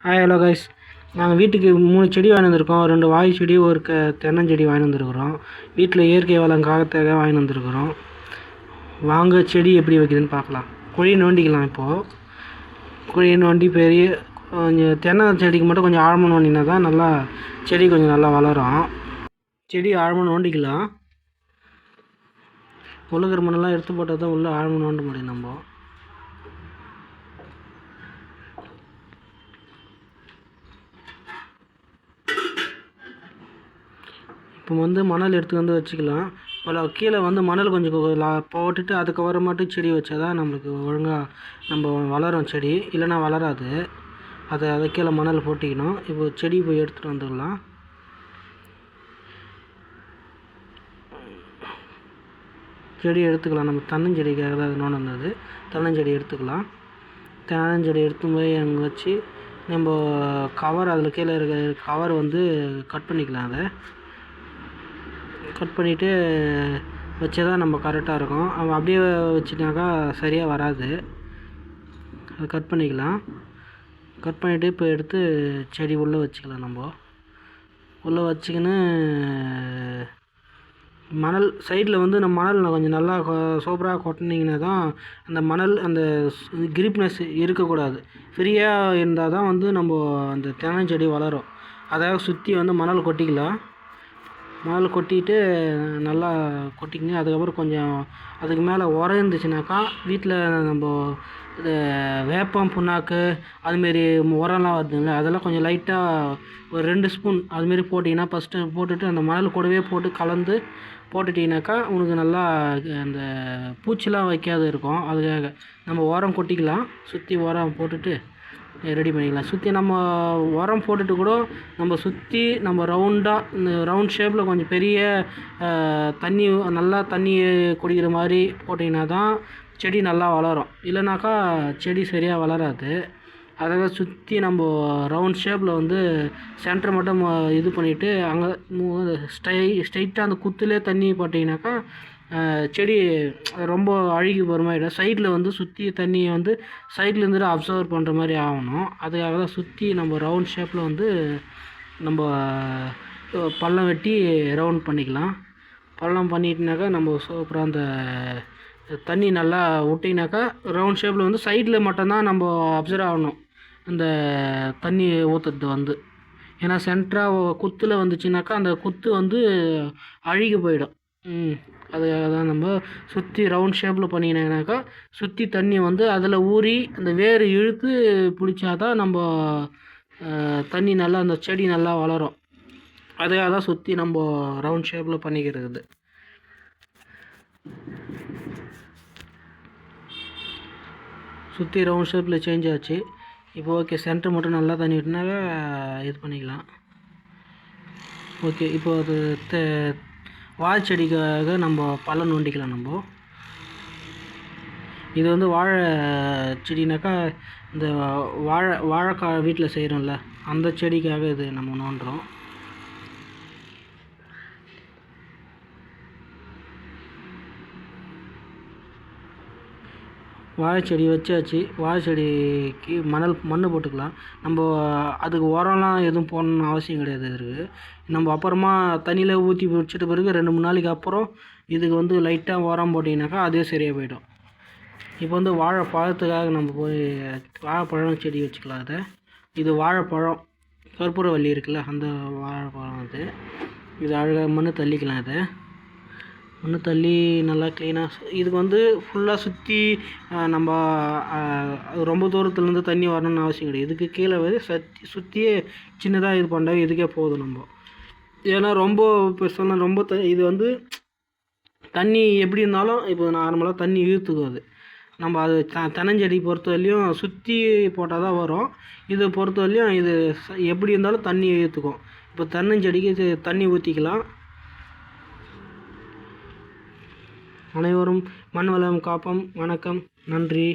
Hi hello guys. நாங்கள் வீட்டுக்கு 3 செடி வாங்கி வந்திருக்கோம். 2 வாழை செடி, ஒரு தென்னஞ்செடி வாங்கி வந்துருக்குறோம். வீட்டில் இயற்கை வளம் காகத்தாக வாங்கி வந்துருக்குறோம். வாங்க செடி எப்படி வைக்கிறதுன்னு பார்க்கலாம். குழி நோண்டிக்கலாம். இப்போது குழி நோண்டி பெரிய கொஞ்சம் தென்னை செடிக்கு மட்டும் கொஞ்சம் ஆழமாக நோண்டினா தான் நல்லா செடி கொஞ்சம் நல்லா வளரும். செடி ஆழமாக நோண்டிக்கலாம். உலகிற மண்ணெல்லாம் எடுத்து போட்டால் தான் உள்ளே ஆழமாக நோண்ட முடியும். நம்ம இப்போ மணல் எடுத்து வச்சுக்கலாம். கீழே மணல் கொஞ்சம் போட்டுட்டு அதுக்கப்புறமாட்டு செடி வச்சா தான் நம்மளுக்கு ஒழுங்காக நம்ம வளரும் செடி, இல்லைன்னா வளராது. அதை கீழே மணல் போட்டிக்கணும். இப்போ செடி போய் எடுத்துகிட்டு வந்துடலாம். செடி எடுத்துக்கலாம். நம்ம தென்னஞ்செடிக்காக தான் அது நோண்டு வந்தது. தென்னஞ்செடி எடுத்துக்கலாம். தென்னஞ்செடி எடுத்து போய் அங்கே வச்சு நம்ம கவர், அதில் கீழே இருக்க கவர் கட் பண்ணிக்கலாம். அதை கட் பண்ணிவிட்டு வச்சா தான் நம்ம கரெக்டாக இருக்கும். அவன் அப்படியே வச்சுட்டாக்கா சரியாக வராது. அதை கட் பண்ணிக்கலாம். கட் பண்ணிவிட்டு இப்போ எடுத்து செடி உள்ளே வச்சுக்கலாம். நம்ம உள்ளே வச்சுக்கின்னு மணல் சைடில் நம்ம மணல் கொஞ்சம் நல்லா சூப்பராக கொட்டினீங்கன்னா தான் அந்த மணல் அந்த கிரிப்னஸ் இருக்கக்கூடாது. ஃப்ரீயாக இருந்தால் தான் நம்ம அந்த தென்னஞ்செடி வளரும். அதாவது சுற்றி மணல் கொட்டிக்கலாம். மணல் கொட்டிட்டு நல்லா கொட்டிக்கிங்க. அதுக்கப்புறம் கொஞ்சம் அதுக்கு மேலே உரம் இருந்துச்சுனாக்கா, வீட்டில் நம்ம இது வேப்பம் புண்ணாக்கு அதுமாரி உரம்லாம் வருதுங்க, அதெல்லாம் கொஞ்சம் லைட்டாக ஒரு 2 ஸ்பூன் அதுமாரி போட்டிங்கன்னா, ஃபஸ்ட்டு போட்டுட்டு அந்த மணல் கூடவே போட்டு கலந்து போட்டுட்டிங்கனாக்கா உனக்கு நல்லா அந்த பூச்சிலாம் வைக்காது இருக்கும். அதுக்காக நம்ம உரம் கொட்டிக்கலாம். சுற்றி உரம் போட்டுட்டு ரெடி பண்ணிக்கலாம். சுற்றி நம்ம உரம் போட்டுட்டு கூட நம்ம சுற்றி நம்ம ரவுண்டாக இந்த ரவுண்ட் ஷேப்பில் கொஞ்சம் பெரிய தண்ணி நல்லா தண்ணி குடிக்கிற மாதிரி போட்டிங்கன்னா தான் செடி நல்லா வளரும். இல்லைனாக்கா செடி சரியாக வளராது. அதாவது சுற்றி நம்ம ரவுண்ட் ஷேப்பில் சென்டர் மட்டும் இது பண்ணிவிட்டு அங்கே ஸ்ட்ரைட்டாக அந்த குத்துலேயே தண்ணி போட்டிங்கனாக்கா செடி ரொம்ப அழுகி போகிற மாதிரி. சைடில் சுற்றி தண்ணியை சைடில் இருந்துட்டு அப்சர்வ் பண்ணுற மாதிரி ஆகணும். அதுக்காக தான் சுற்றி நம்ம ரவுண்ட் ஷேப்பில் நம்ம பள்ளம் வெட்டி ரவுண்ட் பண்ணிக்கலாம். பள்ளம் பண்ணிட்டுனாக்கா நம்ம சூப்பராக அந்த தண்ணி நல்லா விட்டிங்கனாக்கா ரவுண்ட் ஷேப்பில் சைடில் மட்டும்தான் நம்ம அப்சர்வ் ஆகணும் அந்த தண்ணி ஊற்றுறது. ஏன்னா சென்டராக குத்தில் வந்துச்சுனாக்கா அந்த குத்து அழுகி போயிடும். அதுக்காக தான் நம்ம சுற்றி ரவுண்ட் ஷேப்பில் பண்ணிங்கனாக்கா சுற்றி தண்ணி அதில் ஊறி அந்த வேர் இழுத்து பிடிச்சா தான் நம்ம தண்ணி நல்லா அந்த செடி நல்லா வளரும். அதுக்காக தான் சுற்றி நம்ம ரவுண்ட் ஷேப்பில் பண்ணிக்கிறது. சுற்றி ரவுண்ட் ஷேப்பில் சேஞ்ச் ஆச்சு. இப்போ ஓகே, சென்டர் மட்டும் நல்லா தண்ணி விட்டுனாக்கா இது பண்ணிக்கலாம். ஓகே, இப்போ அது வாழை செடிக்காக நம்ம பள்ளம் நோண்டிக்கலாம். நம்ம இது வாழை செடினாக்கா இந்த வாழைக்காய் வீட்டில் செய்கிறோம்ல, அந்த செடிக்காக இது நம்ம நோண்டுறோம். வாழைச்செடி வச்சாச்சு. வாழைச்செடிக்கு மண் போட்டுக்கலாம். நம்ம அதுக்கு உரம்லாம் எதுவும் போடணுன்னு அவசியம் கிடையாது. இருக்குது நம்ம அப்புறமா தண்ணியில் ஊற்றி வச்சுட்ட பிறகு 2-3 நாளைக்கு அப்புறம் இதுக்கு லைட்டாக உரம் போட்டிங்கனாக்கா அதே சரியாக போயிடும். இப்போ வாழைப்பழத்துக்காக நம்ம போய் வாழைப்பழம் செடி வச்சுக்கலாம். இது வாழைப்பழம் கற்பூரவள்ளி இருக்குல்ல, அந்த வாழைப்பழம் இது அழகாக மண் தள்ளிக்கலாம். மண் தள்ளி நல்லா க்ளீனாக இதுக்கு ஃபுல்லாக சுற்றி நம்ம ரொம்ப தூரத்துலேருந்து தண்ணி வரணும்னு அவசியம் கிடையாது. இதுக்கு கீழே சுற்றியே சின்னதாக இது பண்ணால் இதுக்கே போதும். நம்ம ஏன்னா ரொம்ப பெருசாக ரொம்ப இது தண்ணி எப்படி இருந்தாலும் இப்போ நார்மலாக தண்ணி இழுத்துக்கும். அது நம்ம அது தென்னஞ்செடி பொறுத்தவரையிலையும் சுற்றி போட்டால் தான் வரும். இதை பொறுத்தவரையிலையும் இது எப்படி இருந்தாலும் தண்ணி இழுத்துக்கும். இப்போ தென்னஞ்செடிக்கு தண்ணி ஊற்றிக்கலாம். அனைவரும் மண் வளம் காப்போம். வணக்கம், நன்றி.